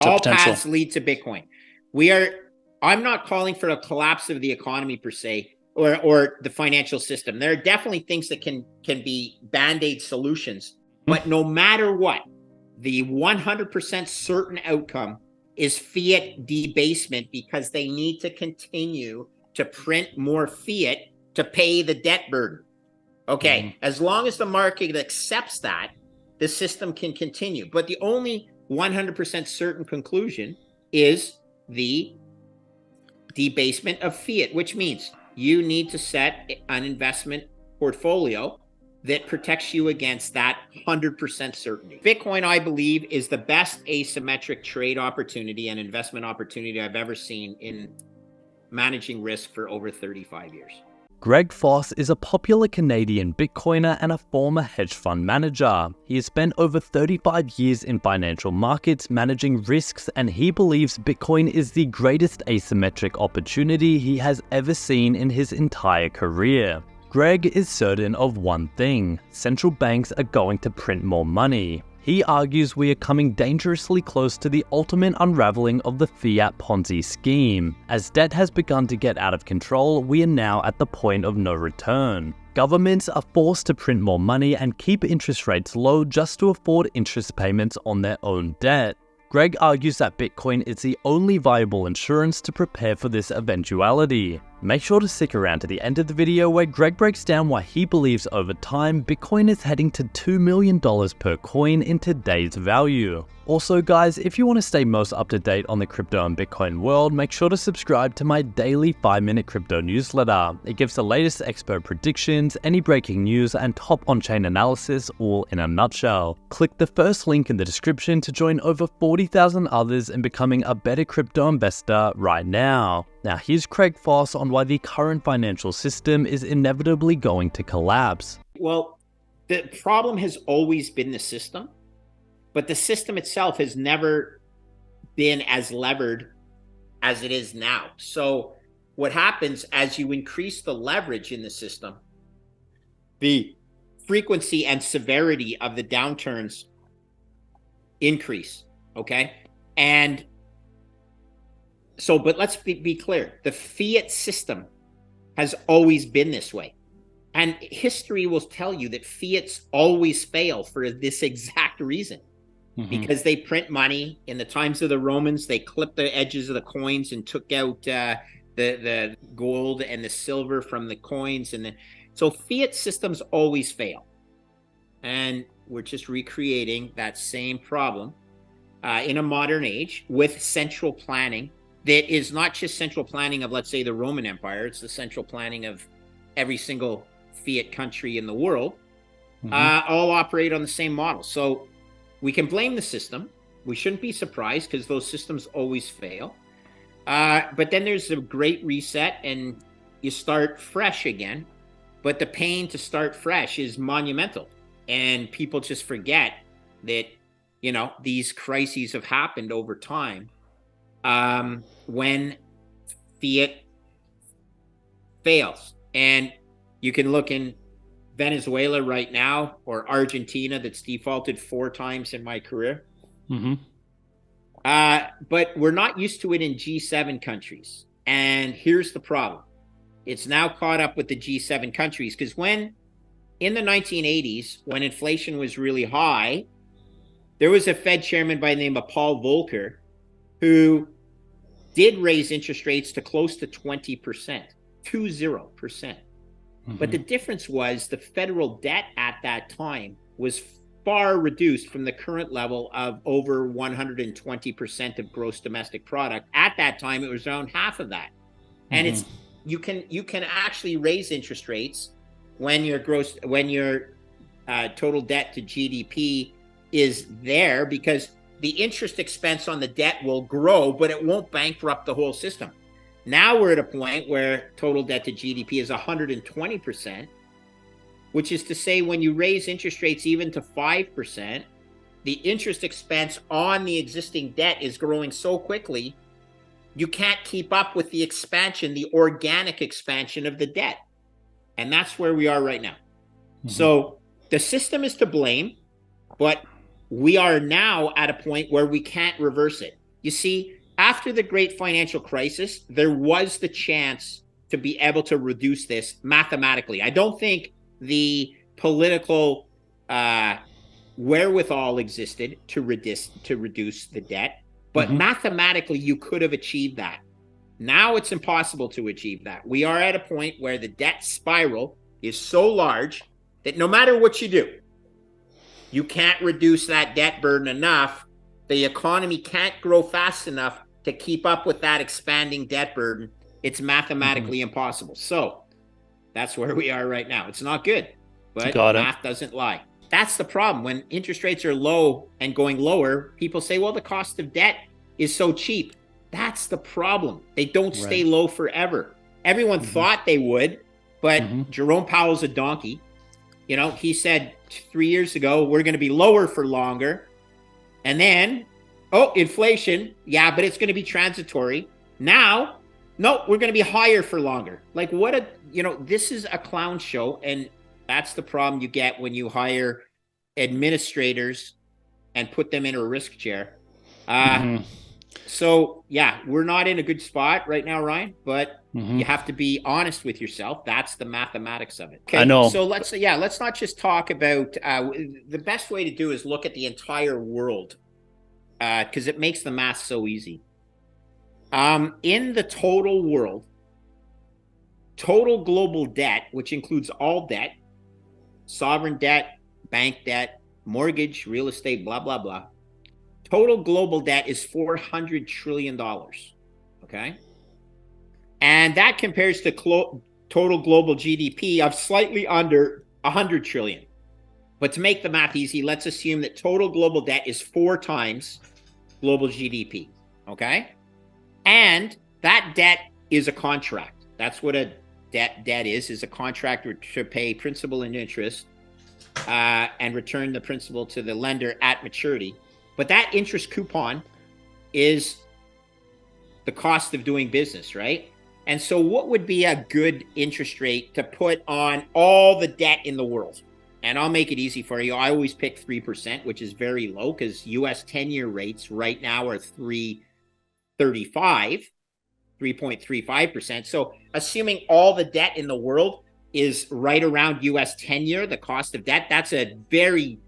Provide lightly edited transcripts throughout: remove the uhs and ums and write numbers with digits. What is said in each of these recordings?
All potential. paths lead to Bitcoin. I'm not calling for a collapse of the economy per se, or the financial system. There are definitely things that can be band-aid solutions, but no matter what, the 100% certain outcome is fiat debasement, because they need to continue to print more fiat to pay the debt burden. Okay, as long as the market accepts that, the system can continue. But the only 100% certain conclusion is the debasement of fiat, which means you need to set an investment portfolio that protects you against that 100% certainty. Bitcoin, I believe, is the best asymmetric trade opportunity and investment opportunity I've ever seen in managing risk for over 35 years. Greg Foss is a popular Canadian Bitcoiner and a former hedge fund manager. He has spent over 35 years in financial markets managing risks, and he believes Bitcoin is the greatest asymmetric opportunity he has ever seen in his entire career. Greg is certain of one thing: central banks are going to print more money. He argues we are coming dangerously close to the ultimate unraveling of the fiat Ponzi scheme. As debt has begun to get out of control, we are now at the point of no return. Governments are forced to print more money and keep interest rates low just to afford interest payments on their own debt. Greg argues that Bitcoin is the only viable insurance to prepare for this eventuality. Make sure to stick around to the end of the video, where Greg breaks down why he believes over time Bitcoin is heading to $2 million per coin in today's value. Also guys, if you want to stay most up to date on the crypto and Bitcoin world, make sure to subscribe to my daily 5-minute crypto newsletter. It gives the latest expert predictions, any breaking news, and top on-chain analysis all in a nutshell. Click the first link in the description to join over 40,000 others in becoming a better crypto investor right now. Now here's Greg Foss on why the current financial system is inevitably going to collapse. Well, the problem has always been the system, but the system itself has never been as levered as it is now. So what happens as you increase the leverage in the system, the frequency and severity of the downturns increase, okay? And so, but let's be clear, the fiat system has always been this way. And history will tell you that fiats always fail for this exact reason. Because they print money. In the times of the Romans, they clipped the edges of the coins and took out the gold and the silver from the coins. So fiat systems always fail. And we're just recreating that same problem in a modern age with central planning that is not just central planning of, let's say, the Roman Empire. It's the central planning of every single fiat country in the world, all operate on the same model. So we can blame the system. We shouldn't be surprised because those systems always fail. But then there's a great reset and you start fresh again. But the pain to start fresh is monumental. And people just forget that, you know, these crises have happened over time when fiat fails. And you can look in Venezuela right now, or Argentina, that's defaulted 4 times in my career. But we're not used to it in G7 countries. And here's the problem. It's now caught up with the G7 countries, because when in the 1980s, when inflation was really high, there was a Fed chairman by the name of Paul Volcker who did raise interest rates to close to 20%, 20%. But the difference was the federal debt at that time was far reduced from the current level of over 120% of gross domestic product. At that time, it was around half of that. And it's you can actually raise interest rates when your total debt to GDP is there, because the interest expense on the debt will grow, but it won't bankrupt the whole system. Now we're at a point where total debt to GDP is 120%, which is to say when you raise interest rates even to 5%, the interest expense on the existing debt is growing so quickly, you can't keep up with the expansion, the organic expansion of the debt. And that's where we are right now. So the system is to blame, but we are now at a point where we can't reverse it. You see, after the great financial crisis, there was the chance to be able to reduce this mathematically. I don't think the political wherewithal existed to reduce the debt, but mathematically you could have achieved that. Now it's impossible to achieve that. We are at a point where the debt spiral is so large that no matter what you do, you can't reduce that debt burden enough. The economy can't grow fast enough to keep up with that expanding debt burden. It's mathematically impossible. So that's where we are right now. It's not good, but math doesn't lie. That's the problem. When interest rates are low and going lower, people say, well, the cost of debt is so cheap. That's the problem. They don't stay low forever. Everyone thought they would, but Jerome Powell's a donkey. You know, he said 3 years ago, we're going to be lower for longer. And then, oh, inflation. Yeah, but it's going to be transitory. Now, no, we're going to be higher for longer. Like what a, you know, this is a clown show. And that's the problem you get when you hire administrators and put them in a risk chair. So, yeah, we're not in a good spot right now, Ryan, but you have to be honest with yourself. That's the mathematics of it. Okay, I know. So let's not just talk about the best way to do is look at the entire world because it makes the math so easy. In the total world, total global debt, which includes all debt, sovereign debt, bank debt, mortgage, real estate, blah, blah, blah. Total global debt is $400 trillion, okay? And that compares to total global GDP of slightly under 100 trillion. But to make the math easy, let's assume that total global debt is 4 times global GDP, okay? And that debt is a contract. That's what a debt is a contract to pay principal and interest and return the principal to the lender at maturity. But that interest coupon is the cost of doing business, right? And so what would be a good interest rate to put on all the debt in the world? And I'll make it easy for you. I always pick 3%, which is very low because US 10-year rates right now are 3.35%. So assuming all the debt in the world is right around US 10-year, the cost of debt, that's a very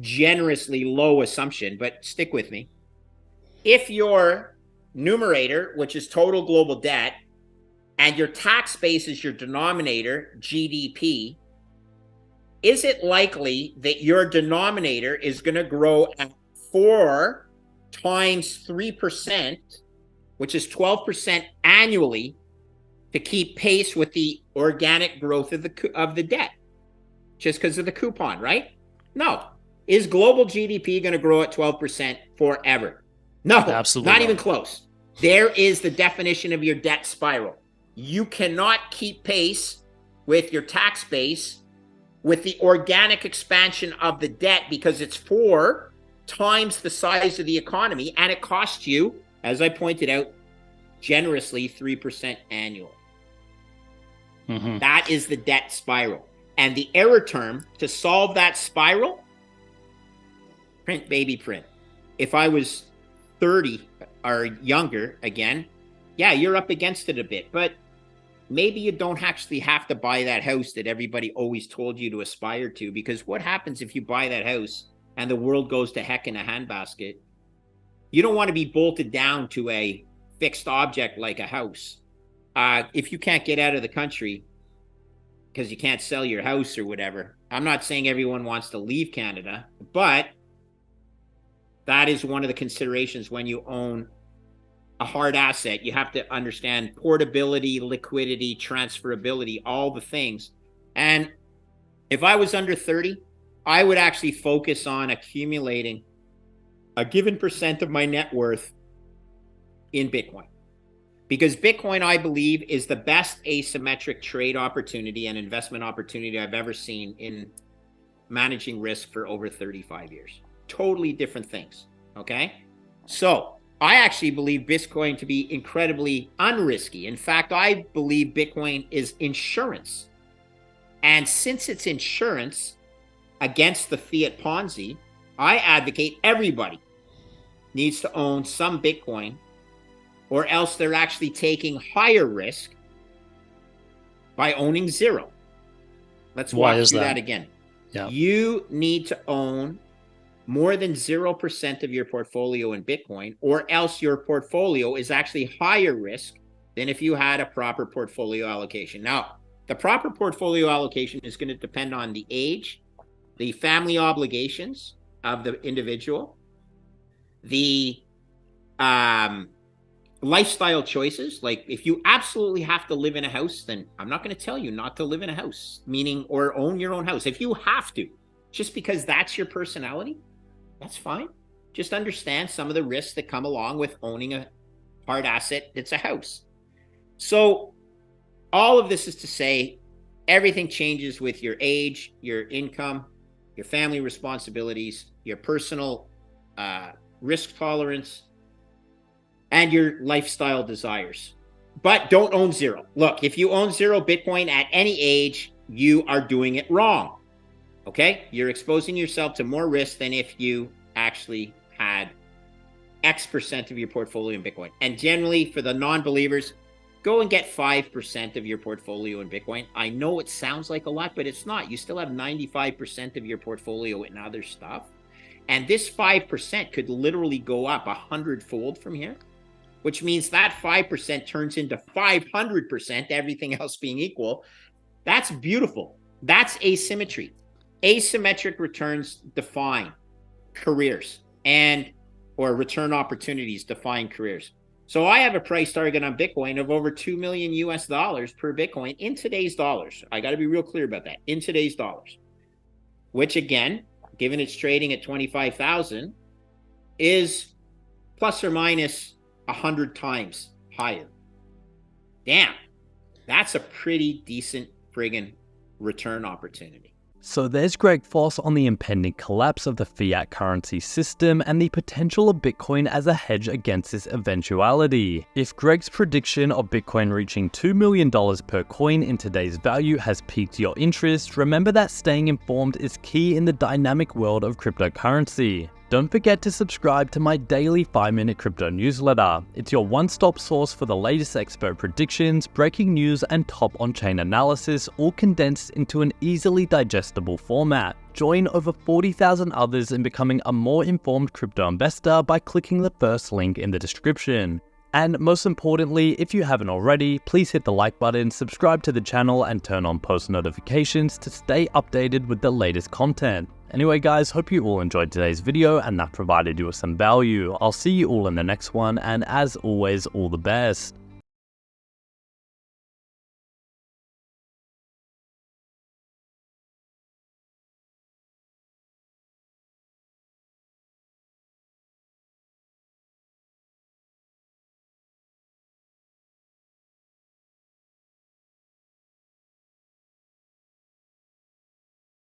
generously low assumption, but stick with me. If your numerator, which is total global debt, and your tax base is your denominator, GDP, is it likely that your denominator is going to grow at 4 times 3%, which is 12% annually, to keep pace with the organic growth of the debt, just because of the coupon, right? No. Is global GDP going to grow at 12% forever? No, absolutely not even close. There is the definition of your debt spiral. You cannot keep pace with your tax base with the organic expansion of the debt because it's 4 times the size of the economy, and it costs you, as I pointed out, generously 3% annual. That is the debt spiral. And the error term to solve that spiral, print, baby, print. If I was 30 or younger again, yeah, you're up against it a bit, but maybe you don't actually have to buy that house that everybody always told you to aspire to, because what happens if you buy that house and the world goes to heck in a handbasket? You don't want to be bolted down to a fixed object like a house. If you can't get out of the country because you can't sell your house or whatever, I'm not saying everyone wants to leave Canada, but that is one of the considerations when you own a hard asset. You have to understand portability, liquidity, transferability, all the things. And if I was under 30, I would actually focus on accumulating a given percent of my net worth in Bitcoin. Because Bitcoin, I believe, is the best asymmetric trade opportunity and investment opportunity I've ever seen in managing risk for over 35 years. Totally different things, okay? So I actually believe Bitcoin to be incredibly unrisky. In fact, I believe Bitcoin is insurance. And since it's insurance against the fiat Ponzi, I advocate everybody needs to own some Bitcoin, or else they're actually taking higher risk by owning zero. Let's walk through that again. Yeah. You need to own more than 0% of your portfolio in Bitcoin, or else your portfolio is actually higher risk than if you had a proper portfolio allocation. Now, the proper portfolio allocation is going to depend on the age, the family obligations of the individual, the lifestyle choices. Like if you absolutely have to live in a house, then I'm not going to tell you not to live in a house, meaning or own your own house. If you have to, just because that's your personality, that's fine. Just understand some of the risks that come along with owning a hard asset that's a house. So all of this is to say everything changes with your age, your income, your family responsibilities, your personal risk tolerance, and your lifestyle desires. But don't own zero. Look, if you own zero Bitcoin at any age, you are doing it wrong. Okay? You're exposing yourself to more risk than if you actually had X% of your portfolio in Bitcoin. And generally, for the non-believers, go and get 5% of your portfolio in Bitcoin. I know it sounds like a lot, but it's not. You still have 95% of your portfolio in other stuff. And this 5% could literally go up 100-fold from here, which means that 5% turns into 500%, everything else being equal. That's beautiful. That's asymmetry. Asymmetric returns define careers or return opportunities define careers. So I have a price target on Bitcoin of over $2 million US per Bitcoin in today's dollars. I got to be real clear about that. In today's dollars, which again, given it's trading at 25,000, is plus or minus 100 times higher. Damn, that's a pretty decent friggin' return opportunity. So there's Greg Foss on the impending collapse of the fiat currency system and the potential of Bitcoin as a hedge against this eventuality. If Greg's prediction of Bitcoin reaching $2 million per coin in today's value has piqued your interest, remember that staying informed is key in the dynamic world of cryptocurrency. Don't forget to subscribe to my daily 5-minute crypto newsletter. It's your one-stop source for the latest expert predictions, breaking news, and top on-chain analysis, all condensed into an easily digestible format. Join over 40,000 others in becoming a more informed crypto investor by clicking the first link in the description. And most importantly, if you haven't already, please hit the like button, subscribe to the channel, and turn on post notifications to stay updated with the latest content. Anyway guys, hope you all enjoyed today's video and that provided you with some value. I'll see you all in the next one, and as always, all the best.